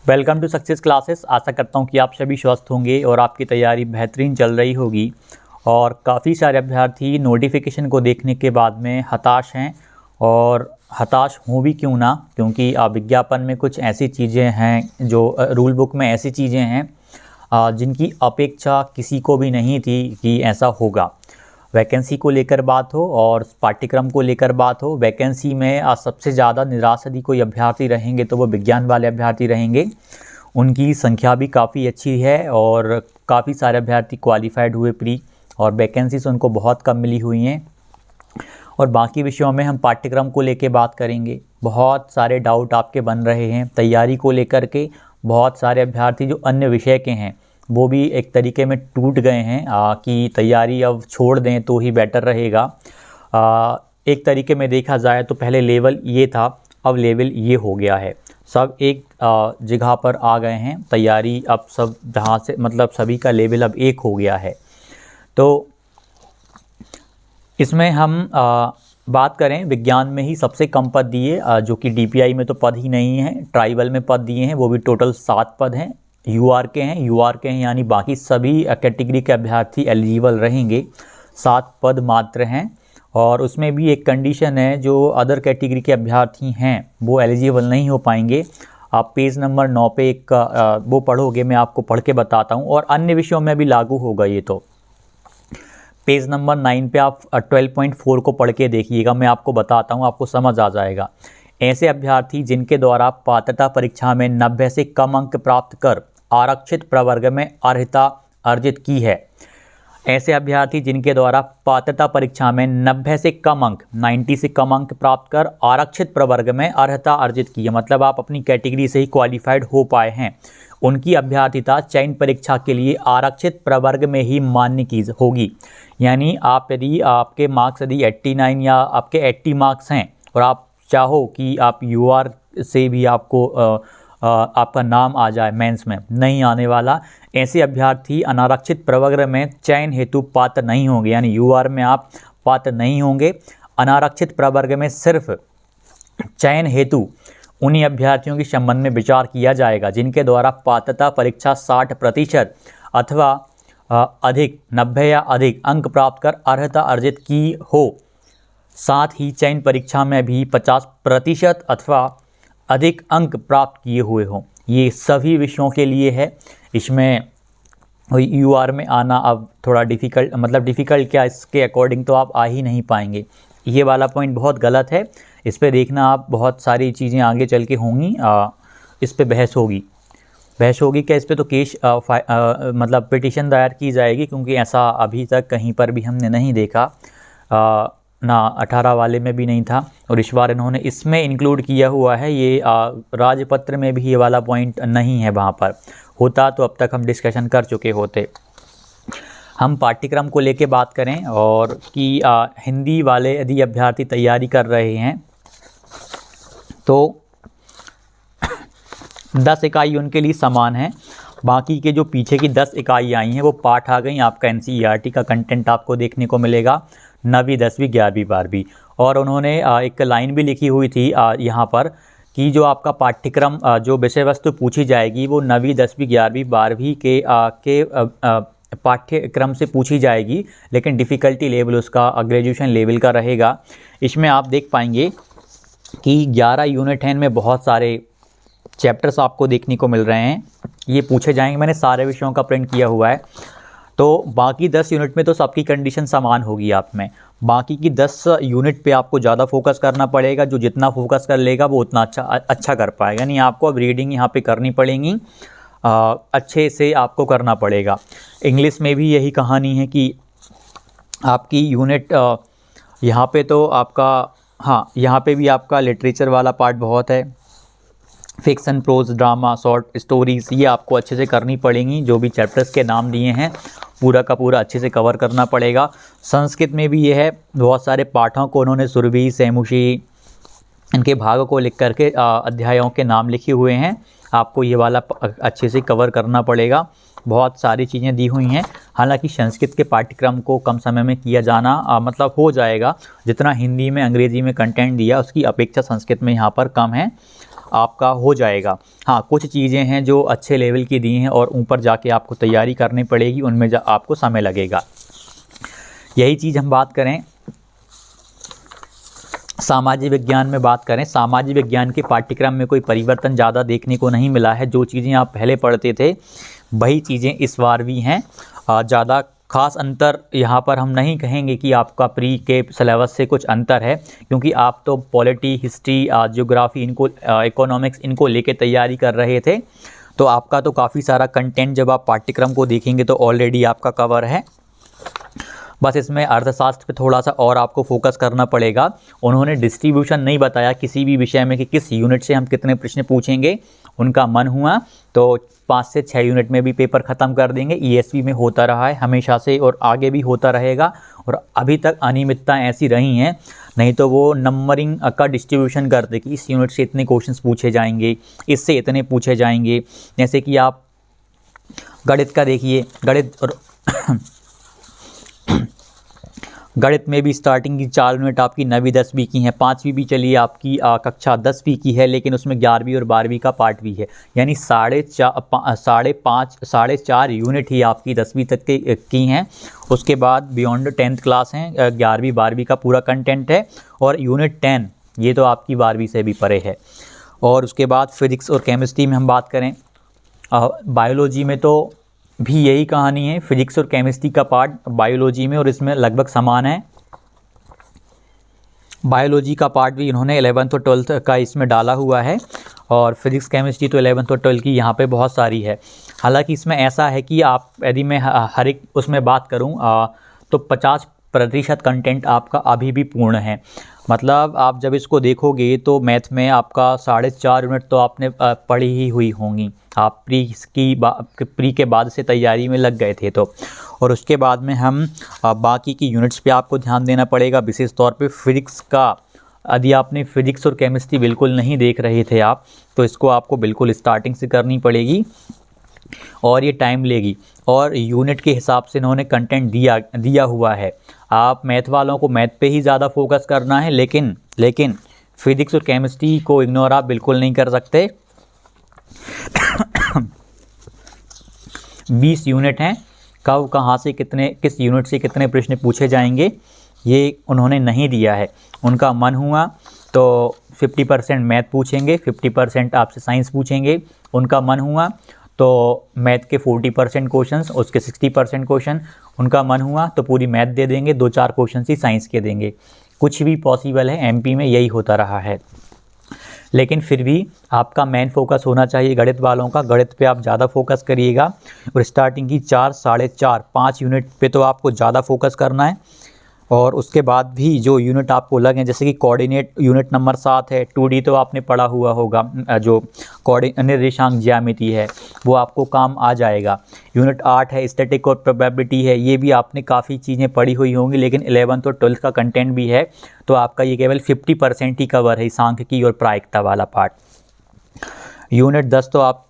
Welcome to success classes. आशा करता हूँ कि आप सभी स्वस्थ होंगे और आपकी तैयारी बेहतरीन चल रही होगी। और काफ़ी सारे अभ्यर्थी नोटिफिकेशन को देखने के बाद में हताश हैं, और हताश हों भी क्यों ना, क्योंकि विज्ञापन में कुछ ऐसी चीज़ें हैं जो रूल बुक में ऐसी चीज़ें हैं जिनकी अपेक्षा किसी को भी नहीं थी कि ऐसा होगा। वैकेंसी को लेकर बात हो और पाठ्यक्रम को लेकर बात हो, वैकेंसी में सबसे ज़्यादा निराश यदि कोई अभ्यर्थी रहेंगे तो वो विज्ञान वाले अभ्यर्थी रहेंगे। उनकी संख्या भी काफ़ी अच्छी है और काफ़ी सारे अभ्यर्थी क्वालिफाइड हुए प्री, और वैकेंसीज उनको बहुत कम मिली हुई हैं। और बाकी विषयों में हम पाठ्यक्रम को लेकर बात करेंगे। बहुत सारे डाउट आपके बन रहे हैं तैयारी को लेकर के। बहुत सारे अभ्यर्थी जो अन्य विषय के हैं वो भी एक तरीके में टूट गए हैं कि तैयारी अब छोड़ दें तो ही बेटर रहेगा। एक तरीके में देखा जाए तो पहले लेवल ये था, अब लेवल ये हो गया है। सब एक जगह पर आ गए हैं, तैयारी अब सब जहाँ से मतलब सभी का लेवल अब एक हो गया है। तो इसमें हम बात करें, विज्ञान में ही सबसे कम पद दिए जो कि डीपीआई में तो पद ही नहीं है, ट्राइबल में पद दिए हैं, वो भी टोटल 7 पद हैं। यूआर के हैं यानी बाकी सभी कैटेगरी के अभ्यर्थी एलिजिबल रहेंगे। 7 पद मात्र हैं, और उसमें भी एक कंडीशन है, जो अदर कैटेगरी के अभ्यर्थी हैं वो एलिजिबल नहीं हो पाएंगे। आप पेज नंबर 9 पे एक वो पढ़ोगे, मैं आपको पढ़ के बताता हूँ, और अन्य विषयों में भी लागू होगा ये। तो पेज नंबर 9 पे आप 12.4 को पढ़ के देखिएगा, मैं आपको बताता हूँ, आपको समझ आ जाएगा। ऐसे अभ्यर्थी जिनके द्वारा पात्रता परीक्षा में 90 से कम अंक प्राप्त कर आरक्षित प्रवर्ग में अर्हता अर्जित की है। ऐसे अभ्यर्थी जिनके द्वारा पात्रता परीक्षा में 90 से कम अंक 90 से कम अंक प्राप्त कर आरक्षित प्रवर्ग में अर्हता अर्जित की है, मतलब आप अपनी कैटेगरी से ही क्वालिफाइड हो पाए हैं, उनकी अभ्यर्थिता चयन परीक्षा के लिए आरक्षित प्रवर्ग में ही मान्य की होगी। यानी आप यदि आपके मार्क्स यदि 89 या आपके 80 मार्क्स हैं और आप चाहो कि आप यूआर से भी आपको आपका नाम आ जाए मेंस में, नहीं आने वाला। ऐसे अभ्यर्थी अनारक्षित प्रवर्ग में चयन हेतु पात्र नहीं होंगे, यानी यूआर में आप पात्र नहीं होंगे। अनारक्षित प्रवर्ग में सिर्फ चयन हेतु उन्हीं अभ्यर्थियों के संबंध में विचार किया जाएगा जिनके द्वारा पात्रता परीक्षा 60% अथवा अधिक 90 या अधिक अंक प्राप्त कर अर्हता अर्जित की हो। साथ ही चयन परीक्षा में भी 50% अथवा अधिक अंक प्राप्त किए हुए हों। ये सभी विषयों के लिए है। इसमें यूआर में आना अब थोड़ा डिफ़िकल्ट, मतलब डिफ़िकल्ट क्या, इसके अकॉर्डिंग तो आप आ ही नहीं पाएंगे। ये वाला पॉइंट बहुत गलत है, इस पे देखना आप, बहुत सारी चीज़ें आगे चल के होंगी। इस पे बहस होगी क्या, इस पे तो केस मतलब पिटीशन दायर की जाएगी, क्योंकि ऐसा अभी तक कहीं पर भी हमने नहीं देखा, ना 18 वाले में भी नहीं था, और इस बार इन्होंने इसमें इंक्लूड किया हुआ है। ये राजपत्र में भी ये वाला पॉइंट नहीं है, वहाँ पर होता तो अब तक हम डिस्कशन कर चुके होते। हम पाठ्यक्रम को लेके बात करें, और कि हिंदी वाले यदि अभ्यर्थी तैयारी कर रहे हैं तो 10 इकाई उनके लिए समान है। बाकी के जो पीछे की 10 इकाई आई हैं वो पाठ आ गई। आपका एनसीईआरटी का कंटेंट आपको देखने को मिलेगा 9वीं 10वीं 11वीं 12वीं। और उन्होंने एक लाइन भी लिखी हुई थी यहाँ पर कि जो आपका पाठ्यक्रम जो विषय वस्तु पूछी जाएगी वो 9वीं 10वीं 11वीं 12वीं के पाठ्यक्रम से पूछी जाएगी, लेकिन डिफ़िकल्टी लेवल उसका ग्रेजुएशन लेवल का रहेगा। इसमें आप देख पाएंगे कि 11 यूनिट हैं, इनमें बहुत सारे चैप्टर्स आपको देखने को मिल रहे हैं, ये पूछे जाएंगे। मैंने सारे विषयों का प्रिंट किया हुआ है। तो बाकी 10 यूनिट में तो सबकी कंडीशन समान होगी आप में। बाकी की 10 यूनिट पे आपको ज़्यादा फोकस करना पड़ेगा। जो जितना फोकस कर लेगा वो उतना अच्छा कर पाएगा। यानी आपको अब रीडिंग यहाँ पे करनी पड़ेगी, अच्छे से आपको करना पड़ेगा। इंग्लिश में भी यही कहानी है कि आपकी यूनिट यहाँ पे तो आपका, हाँ, यहाँ पे भी आपका लिटरेचर वाला पार्ट बहुत है। Fiction, prose, drama, short stories, ये आपको अच्छे से करनी पड़ेंगी। जो भी चैप्टर्स के नाम दिए हैं पूरा का पूरा अच्छे से कवर करना पड़ेगा। संस्कृत में भी ये है, बहुत सारे पाठों को उन्होंने सुरभि, सैमुषी, इनके भागों को लिख करके अध्यायों के नाम लिखे हुए हैं। आपको ये वाला अच्छे से कवर करना पड़ेगा। बहुत सारी चीज़ें दी हुई हैं। हालांकि संस्कृत के पाठ्यक्रम को कम समय में किया जाना मतलब हो जाएगा। जितना हिंदी में अंग्रेज़ी में कंटेंट दिया उसकी अपेक्षा संस्कृत में यहाँ पर कम है। आपका हो जाएगा। हाँ, कुछ चीज़ें हैं जो अच्छे लेवल की दी हैं और ऊपर जाके आपको तैयारी करनी पड़ेगी, उनमें आपको समय लगेगा। यही चीज़ हम बात करें सामाजिक विज्ञान में बात करें, सामाजिक विज्ञान के पाठ्यक्रम में कोई परिवर्तन ज़्यादा देखने को नहीं मिला है। जो चीज़ें आप पहले पढ़ते थे वही चीज़ें इस बार भी हैं। ज़्यादा खास अंतर यहाँ पर हम नहीं कहेंगे कि आपका प्री के सिलेबस से कुछ अंतर है, क्योंकि आप तो पॉलिटी, हिस्ट्री, ज्योग्राफी, इनको इकोनॉमिक्स, इनको लेके तैयारी कर रहे थे। तो आपका तो काफ़ी सारा कंटेंट जब आप पाठ्यक्रम को देखेंगे तो ऑलरेडी आपका कवर है। बस इसमें अर्थशास्त्र पे थोड़ा सा और आपको फोकस करना पड़ेगा। उन्होंने डिस्ट्रीब्यूशन नहीं बताया किसी भी विषय में कि किस यूनिट से हम कितने प्रश्न पूछेंगे। उनका मन हुआ तो 5 से 6 यूनिट में भी पेपर ख़त्म कर देंगे। ईएसवी में होता रहा है हमेशा से और आगे भी होता रहेगा, और अभी तक अनियमितता ऐसी रही हैं। नहीं तो वो नंबरिंग का डिस्ट्रीब्यूशन करते कि इस यूनिट से इतने क्वेश्चंस पूछे जाएंगे, इससे इतने पूछे जाएंगे। जैसे कि आप गणित का देखिए, गणित में भी स्टार्टिंग की 4 यूनिट आपकी 9वीं 10वीं की हैं, 5वीं भी चलिए आपकी कक्षा 10वीं की है, लेकिन उसमें 11वीं और 12वीं का पार्ट भी है। यानी 4.5 यूनिट ही आपकी 10वीं तक की हैं। उसके बाद बियॉन्ड 10th क्लास हैं, 11वीं 12वीं का पूरा कंटेंट है। और यूनिट 10 ये तो आपकी 12वीं से भी परे है। और उसके बाद फिजिक्स और केमिस्ट्री में हम बात करें, बायोलॉजी में तो भी यही कहानी है। फिजिक्स और केमिस्ट्री का पार्ट बायोलॉजी में और इसमें लगभग समान है। बायोलॉजी का पार्ट भी इन्होंने 11th और 12th का इसमें डाला हुआ है, और फिजिक्स केमिस्ट्री तो 11th और 12th की यहाँ पे बहुत सारी है। हालांकि इसमें ऐसा है कि आप यदि मैं हर एक उसमें बात करूँ तो 50% कंटेंट आपका अभी भी पूर्ण है। मतलब आप जब इसको देखोगे तो मैथ में आपका 4.5 यूनिट तो आपने पढ़ी ही हुई होंगी। आप प्री के बाद से तैयारी में लग गए थे तो। और उसके बाद में हम बाकी की यूनिट्स पे आपको ध्यान देना पड़ेगा, विशेष तौर पे फिजिक्स का। यदि आपने फिजिक्स और केमिस्ट्री बिल्कुल नहीं देख रहे थे आप, तो इसको आपको बिल्कुल स्टार्टिंग से करनी पड़ेगी और ये टाइम लेगी। और यूनिट के हिसाब से इन्होंने कंटेंट दिया हुआ है। आप मैथ वालों को मैथ पे ही ज़्यादा फोकस करना है, लेकिन फिजिक्स और केमिस्ट्री को इग्नोर आप बिल्कुल नहीं कर सकते। 20 यूनिट हैं, कब कहाँ से किस यूनिट से कितने प्रश्न पूछे जाएंगे ये उन्होंने नहीं दिया है। उनका मन हुआ तो 50% मैथ पूछेंगे, 50% आपसे साइंस पूछेंगे। उनका मन हुआ तो मैथ के 40% क्वेश्चंस, उसके 60% क्वेश्चन। उनका मन हुआ तो पूरी मैथ दे देंगे, 2-4 क्वेश्चन ही साइंस के देंगे। कुछ भी पॉसिबल है, एमपी में यही होता रहा है। लेकिन फिर भी आपका मेन फोकस होना चाहिए गणित वालों का। गणित पे आप ज़्यादा फोकस करिएगा, और स्टार्टिंग की 4, 4.5, 5 यूनिट पे तो आपको ज़्यादा फोकस करना है। और उसके बाद भी जो यूनिट आपको लगें, जैसे कि कोऑर्डिनेट यूनिट नंबर 7 है, 2D तो आपने पढ़ा हुआ होगा, जो निर्देशांक ज्यामिति है वो आपको काम आ जाएगा। यूनिट 8 है, स्टैटिक और प्रोबेबिलिटी है, ये भी आपने काफ़ी चीज़ें पढ़ी हुई होंगी, लेकिन 11th और 12th का कंटेंट भी है, तो आपका ये केवल 50% ही कवर है, सांख्यिकी और प्रायिकता वाला पार्ट। यूनिट 10 तो आप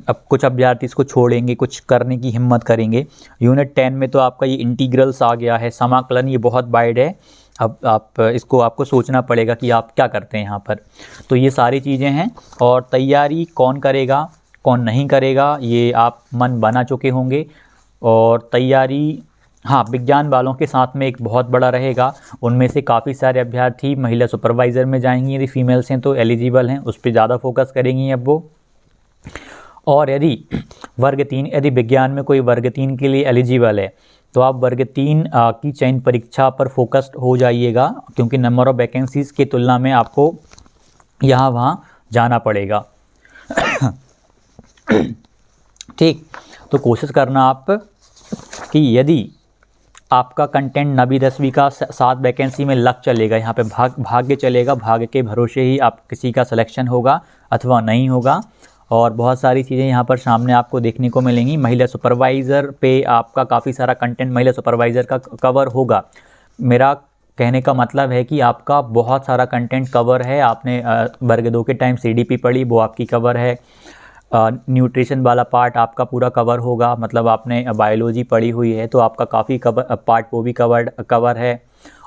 अब कुछ अभ्यर्थी इसको छोड़ेंगे, कुछ करने की हिम्मत करेंगे। यूनिट 10 में तो आपका ये इंटीग्रल्स आ गया है, समाकलन, ये बहुत वाइड है। अब आपको सोचना पड़ेगा कि आप क्या करते हैं यहाँ पर। तो ये सारी चीज़ें हैं, और तैयारी कौन करेगा कौन नहीं करेगा ये आप मन बना चुके होंगे। और तैयारी, हाँ, विज्ञान वालों के साथ में एक बहुत बड़ा रहेगा। उनमें से काफ़ी सारे अभ्यर्थी महिला सुपरवाइज़र में जाएंगी, यदि फीमेल्स हैं तो एलिजिबल हैं, उस पर ज़्यादा फोकस करेंगी अब वो। और यदि वर्ग 3, यदि विज्ञान में कोई वर्ग 3 के लिए एलिजिबल है तो आप वर्ग 3 की चयन परीक्षा पर फोकस्ड हो जाइएगा, क्योंकि नंबर ऑफ़ वैकेंसीज़ की तुलना में आपको यहाँ वहाँ जाना पड़ेगा। ठीक, तो कोशिश करना आप कि यदि आपका कंटेंट 9वीं 10वीं का 7 वैकेंसी में लग चलेगा, यहाँ पे भाग्य चलेगा, भाग्य के भरोसे ही आप किसी का सिलेक्शन होगा अथवा नहीं होगा। और बहुत सारी चीज़ें यहाँ पर सामने आपको देखने को मिलेंगी। महिला सुपरवाइज़र पे आपका काफ़ी सारा कंटेंट महिला सुपरवाइज़र का कवर होगा। मेरा कहने का मतलब है कि आपका बहुत सारा कंटेंट कवर है। आपने वर्ग 2 के टाइम CDP पढ़ी, वो आपकी कवर है। न्यूट्रिशन वाला पार्ट आपका पूरा कवर होगा, मतलब आपने बायोलॉजी पढ़ी हुई है तो आपका काफ़ी पार्ट वो भी कवर है।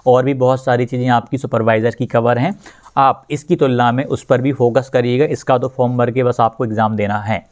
और भी बहुत सारी चीज़ें आपकी सुपरवाइज़र की कवर हैं। आप इसकी तुलना में उस पर भी फोकस करिएगा। इसका तो फॉर्म भर के बस आपको एग्ज़ाम देना है।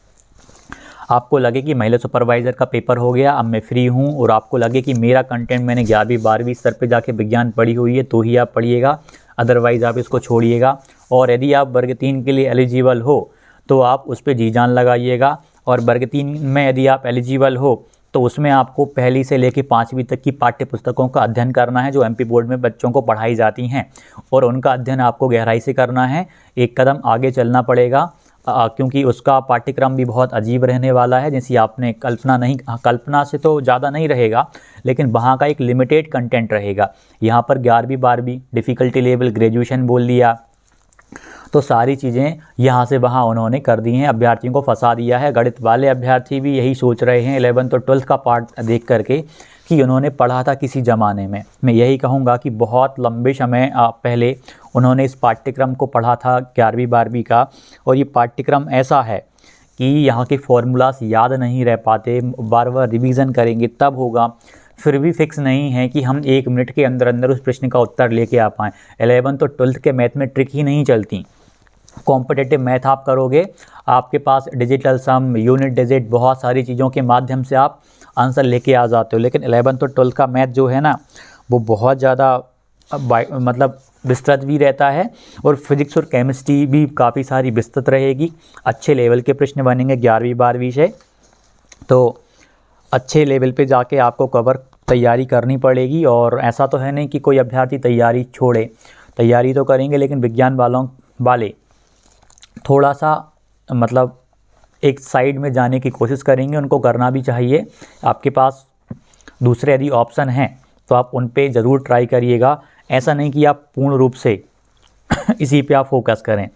आपको लगे कि महिला सुपरवाइज़र का पेपर हो गया, अब मैं फ्री हूँ, और आपको लगे कि मेरा कंटेंट मैंने 11वीं 12वीं स्तर पे जाके विज्ञान पढ़ी हुई है, तो ही आप पढ़िएगा, अदरवाइज़ आप इसको छोड़िएगा। और यदि आप वर्ग 3 के लिए एलिजिबल हो तो आप उस पर जी जान लगाइएगा। और वर्ग 3 में यदि आप एलिजिबल हो तो उसमें आपको पहली से लेकर 5वीं तक की पाठ्य पुस्तकों का अध्ययन करना है, जो एमपी बोर्ड में बच्चों को पढ़ाई जाती हैं, और उनका अध्ययन आपको गहराई से करना है। एक कदम आगे चलना पड़ेगा, क्योंकि उसका पाठ्यक्रम भी बहुत अजीब रहने वाला है, जैसी आपने कल्पना से तो ज़्यादा नहीं रहेगा, लेकिन वहाँ का एक लिमिटेड कंटेंट रहेगा। यहाँ पर 11वीं 12वीं डिफ़िकल्टी लेवल ग्रेजुएशन बोल दिया, तो सारी चीज़ें यहाँ से वहाँ उन्होंने कर दी हैं, अभ्यर्थियों को फंसा दिया है। गणित वाले अभ्यर्थी भी यही सोच रहे हैं 11th और 12th का पार्ट देख करके कि उन्होंने पढ़ा था किसी ज़माने में। मैं यही कहूँगा कि बहुत लंबे समय पहले उन्होंने इस पाठ्यक्रम को पढ़ा था 11वीं 12वीं का, और ये पाठ्यक्रम ऐसा है कि यहाँ के फॉर्मूलास याद नहीं रह पाते, बार बार रिवीजन करेंगे तब होगा। फिर भी फिक्स नहीं है कि हम 1 मिनट के अंदर अंदर उस प्रश्न का उत्तर लेके आ पाएँ। 11th और 12th के मैथ में ट्रिक ही नहीं चलती। कॉम्पिटिटिव मैथ आप करोगे, आपके पास डिजिटल सम, यूनिट डिजिट, बहुत सारी चीज़ों के माध्यम से आप आंसर लेके आ जाते हो। लेकिन 11th और 12th का मैथ जो है ना, वो बहुत ज़्यादा मतलब विस्तृत भी रहता है, और फिजिक्स और केमिस्ट्री भी काफ़ी सारी विस्तृत रहेगी। अच्छे लेवल के प्रश्न बनेंगे 11वीं 12वीं से, तो अच्छे लेवल पे जाके आपको कवर तैयारी करनी पड़ेगी। और ऐसा तो है नहीं कि कोई अभ्यर्थी तैयारी छोड़े, तैयारी तो करेंगे, लेकिन विज्ञान वाले थोड़ा सा मतलब एक साइड में जाने की कोशिश करेंगे, उनको करना भी चाहिए। आपके पास दूसरे यदि ऑप्शन हैं तो आप उन पे ज़रूर ट्राई करिएगा। ऐसा नहीं कि आप पूर्ण रूप से इसी पे आप फोकस करें।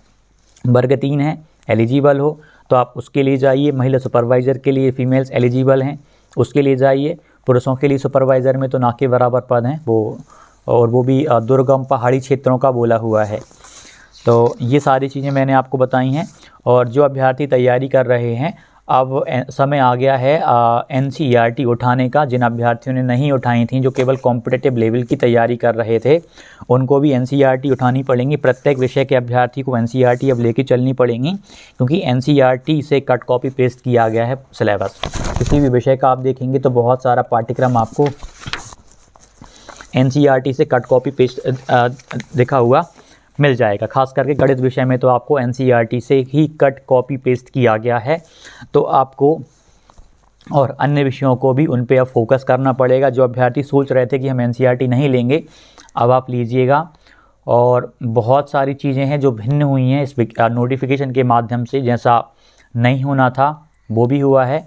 वर्ग 3 है, एलिजिबल हो तो आप उसके लिए जाइए। महिला सुपरवाइज़र के लिए फीमेल्स एलिजिबल हैं, उसके लिए जाइए। पुरुषों के लिए सुपरवाइज़र में तो ना के बराबर पद हैं वो भी दुर्गम पहाड़ी क्षेत्रों का बोला हुआ है। तो ये सारी चीज़ें मैंने आपको बताई हैं। और जो अभ्यर्थी तैयारी कर रहे हैं, अब समय आ गया है NCERT उठाने का। जिन अभ्यर्थियों ने नहीं उठाई थी, जो केवल कॉम्पिटिटिव लेवल की तैयारी कर रहे थे, उनको भी NCERT उठानी पड़ेंगी। प्रत्येक विषय के अभ्यर्थी को NCERT अब लेके चलनी पड़ेंगी, क्योंकि NCERT से कट कॉपी पेस्ट किया गया है सिलेबस। किसी भी विषय का आप देखेंगे तो बहुत सारा पाठ्यक्रम आपको NCERT से कट कॉपी पेस्ट दिखा हुआ मिल जाएगा। खास करके गणित विषय में तो आपको NCERT से ही कट कॉपी पेस्ट किया गया है, तो आपको और अन्य विषयों को भी उन पे अब फोकस करना पड़ेगा। जो अभ्यर्थी सोच रहे थे कि हम NCERT नहीं लेंगे, अब आप लीजिएगा। और बहुत सारी चीज़ें हैं जो भिन्न हुई हैं इस नोटिफिकेशन के माध्यम से। जैसा नहीं होना था वो भी हुआ है,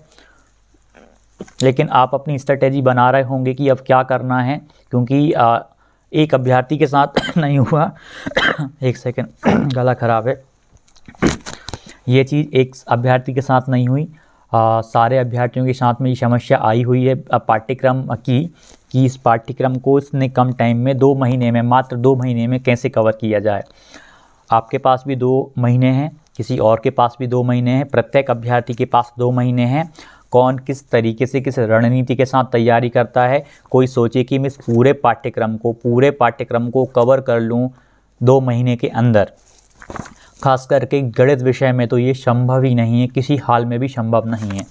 लेकिन आप अपनी स्ट्रेटेजी बना रहे होंगे कि अब क्या करना है, क्योंकि एक अभ्यर्थी के साथ नहीं हुआ एक सेकंड, गला ख़राब है। ये चीज़ एक अभ्यर्थी के साथ नहीं हुई, सारे अभ्यर्थियों के साथ में ये समस्या आई हुई है पाठ्यक्रम की, कि इस पाठ्यक्रम को इतने कम टाइम में 2 महीने में, मात्र 2 महीने में कैसे कवर किया जाए। आपके पास भी 2 महीने हैं, किसी और के पास भी 2 महीने हैं, प्रत्येक अभ्यर्थी के पास 2 महीने हैं। कौन किस तरीके से, किस रणनीति के साथ तैयारी करता है। कोई सोचे कि मैं इस पूरे पाठ्यक्रम को कवर कर लूँ 2 महीने के अंदर। खास करके गणित विषय में तो ये संभव ही नहीं है, किसी हाल में भी संभव नहीं है।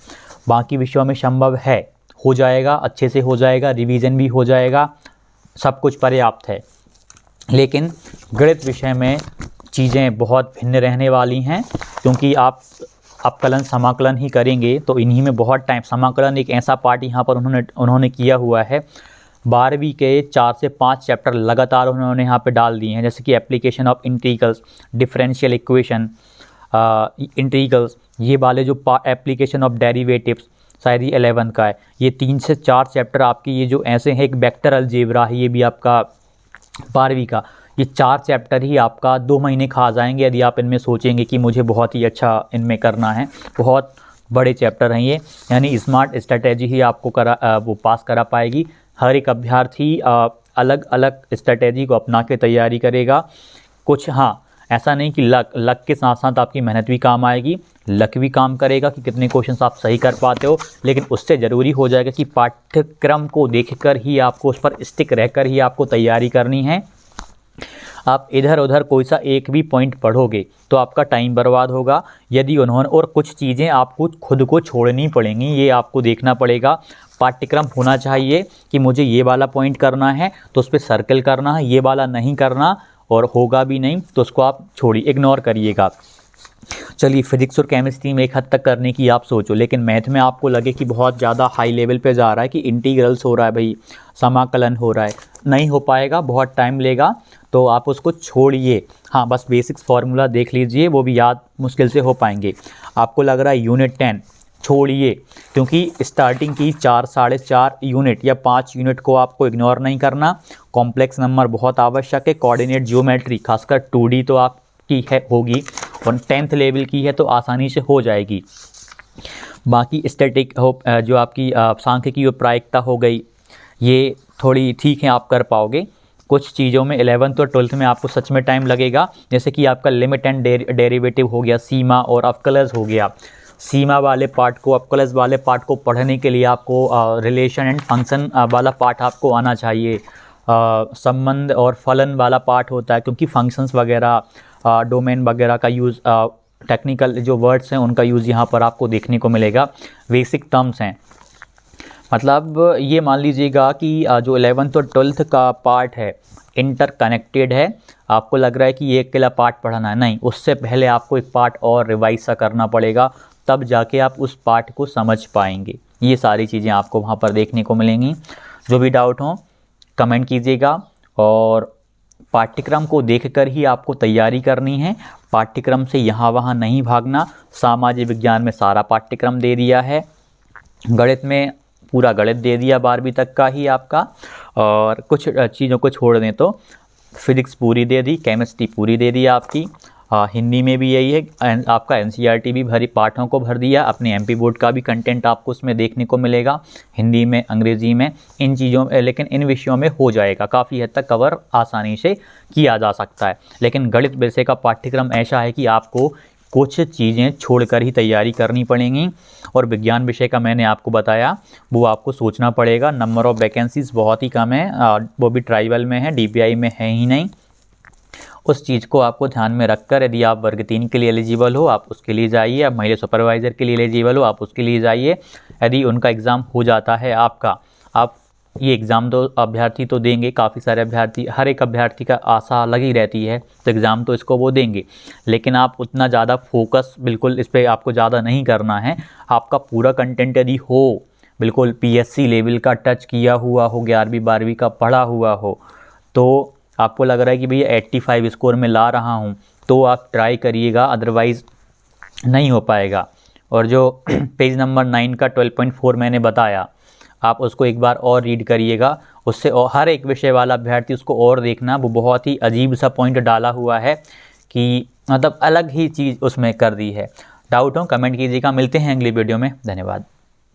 बाकी विषयों में संभव है, हो जाएगा, अच्छे से हो जाएगा, रिवीजन भी हो जाएगा, सब कुछ पर्याप्त है। लेकिन गणित विषय में चीज़ें बहुत भिन्न रहने वाली हैं, क्योंकि आप अपकलन समाकलन ही करेंगे तो इन्हीं में बहुत टाइम। समाकलन एक ऐसा पार्ट यहाँ पर उन्होंने किया हुआ है। 12वीं के 4 से 5 चैप्टर लगातार उन्होंने यहाँ पे डाल दिए हैं, जैसे कि application of integrals, differential equation, integrals, ये वाले जो एप्लीकेशन ऑफ डेरिवेटिव्स, शायद ये 11 का है। ये 3 से 4 चैप्टर आपकी ये जो ऐसे हैं, एक वेक्टर अलजेब्रा है, ये भी आपका 12वीं का। ये 4 चैप्टर ही आपका 2 महीने खा जाएंगे, यदि आप इनमें सोचेंगे कि मुझे बहुत ही अच्छा इनमें करना है। बहुत बड़े चैप्टर हैं ये, यानी स्मार्ट स्ट्रेटेजी ही आपको वो पास करा पाएगी। हर एक अभ्यर्थी अलग अलग स्ट्रेटेजी को अपना के तैयारी करेगा। कुछ हाँ, ऐसा नहीं कि लक के साथ साथ आपकी मेहनत भी काम आएगी, लक भी काम करेगा कि कितने क्वेश्चंस आप सही कर पाते हो। लेकिन उससे ज़रूरी हो जाएगा कि पाठ्यक्रम को देखकर ही आपको उस पर स्टिक रहकर ही आपको तैयारी करनी है। आप इधर उधर कोई सा एक भी पॉइंट पढ़ोगे तो आपका टाइम बर्बाद होगा। यदि उन्होंने, और कुछ चीज़ें आपको खुद को छोड़नी पड़ेंगी, ये आपको देखना पड़ेगा। पाठ्यक्रम होना चाहिए कि मुझे ये वाला पॉइंट करना है तो उस पर सर्कल करना है, ये वाला नहीं करना, और होगा भी नहीं तो उसको आप छोड़िए, इग्नोर करिएगा। चलिए, फिजिक्स और केमिस्ट्री में एक हद तक करने की आप सोचो, लेकिन मैथ में आपको लगे कि बहुत ज़्यादा हाई लेवल पे जा रहा है, कि इंटीग्रल्स हो रहा है भाई, समाकलन हो रहा है, नहीं हो पाएगा, बहुत टाइम लेगा, तो आप उसको छोड़िए। हाँ, बस बेसिक्स फार्मूला देख लीजिए, वो भी याद मुश्किल से हो पाएंगे। आपको लग रहा है यूनिट 10, छोड़िए, क्योंकि स्टार्टिंग की 4, 4.5 यूनिट या 5 यूनिट को आपको इग्नोर नहीं करना। कॉम्प्लेक्स नंबर बहुत आवश्यक है। कोऑर्डिनेट ज्योमेट्री खासकर 2D तो आपकी है, होगी, और 10th लेवल की है तो आसानी से हो जाएगी। बाकी स्टैटिक जो आपकी सांख्यिकी और प्रायिकता हो गई, ये थोड़ी ठीक है, आप कर पाओगे। कुछ चीज़ों में 11th और 12th में आपको सच में टाइम लगेगा, जैसे कि आपका लिमिट एंड डेरिवेटिव हो गया, सीमा और अवकलज हो गया। सीमा वाले पार्ट को, अवकलज वाले पार्ट को पढ़ने के लिए आपको रिलेशन एंड फंक्शन वाला पार्ट आपको आना चाहिए। संबंध और फलन वाला पार्ट होता है, क्योंकि फंक्शंस वगैरह, डोमेन वगैरह का यूज़, टेक्निकल जो वर्ड्स हैं उनका यूज़ यहाँ पर आपको देखने को मिलेगा। बेसिक टर्म्स हैं, मतलब ये मान लीजिएगा कि जो 11th और 12th का पार्ट है इंटरकनेक्टेड है। आपको लग रहा है कि ये अकेला पार्ट पढ़ना है, नहीं, उससे पहले आपको एक पार्ट और रिवाइज सा करना पड़ेगा, तब जाके आप उस पार्ट को समझ पाएंगे। ये सारी चीज़ें आपको वहाँ पर देखने को मिलेंगी। जो भी डाउट हो कमेंट कीजिएगा, और पाठ्यक्रम को देखकर ही आपको तैयारी करनी है। पाठ्यक्रम से यहाँ वहाँ नहीं भागना। सामाजिक विज्ञान में सारा पाठ्यक्रम दे दिया है, गणित में पूरा गणित दे दिया 12वीं तक का ही आपका, और कुछ चीज़ों को छोड़ दें तो फिजिक्स पूरी दे दी, केमिस्ट्री पूरी दे दी आपकी। हिंदी में भी यही है, आपका NCERT भी भरी पाठों को भर दिया। अपने MP बोर्ड का भी कंटेंट आपको उसमें देखने को मिलेगा, हिंदी में, अंग्रेज़ी में, इन चीज़ों में, लेकिन इन विषयों में हो जाएगा, काफ़ी हद तक कवर आसानी से किया जा सकता है। लेकिन गणित विषय का पाठ्यक्रम ऐसा है कि आपको कुछ चीज़ें छोड़कर ही तैयारी करनी पड़ेंगी। और विज्ञान विषय का मैंने आपको बताया, वो आपको सोचना पड़ेगा। नंबर ऑफ़ वैकेंसीज़ बहुत ही कम है, वो भी ट्राइबल में है, DPI में है ही नहीं। उस चीज़ को आपको ध्यान में रखकर, यदि आप वर्ग 3 के लिए एलिजिबल हो आप उसके लिए जाइए, आप महिला सुपरवाइज़र के लिए एलिजिबल हो आप उसके लिए जाइए। यदि उनका एग्ज़ाम हो जाता है आपका, आप ये एग्ज़ाम तो अभ्यर्थी तो देंगे, काफ़ी सारे अभ्यर्थी, हर एक अभ्यर्थी का आशा लगी रहती है, तो एग्ज़ाम तो इसको वो देंगे, लेकिन आप उतना ज़्यादा फोकस बिल्कुल इस पर आपको ज़्यादा नहीं करना है। आपका पूरा कंटेंट यदि हो, बिल्कुल PSC लेवल का टच किया हुआ हो, 11वीं 12वीं का पढ़ा हुआ हो, तो आपको लग रहा है कि भैया 85 स्कोर में ला रहा हूँ, तो आप ट्राई करिएगा, अदरवाइज़ नहीं हो पाएगा। और जो पेज नंबर 9 का 12.4 मैंने बताया, आप उसको एक बार और रीड करिएगा, उससे और हर एक विषय वाला अभ्यर्थी उसको और देखना। वो बहुत ही अजीब सा पॉइंट डाला हुआ है कि मतलब अलग ही चीज़ उसमें कर दी है। डाउट हो कमेंट कीजिएगा। मिलते हैं अगली वीडियो में, धन्यवाद।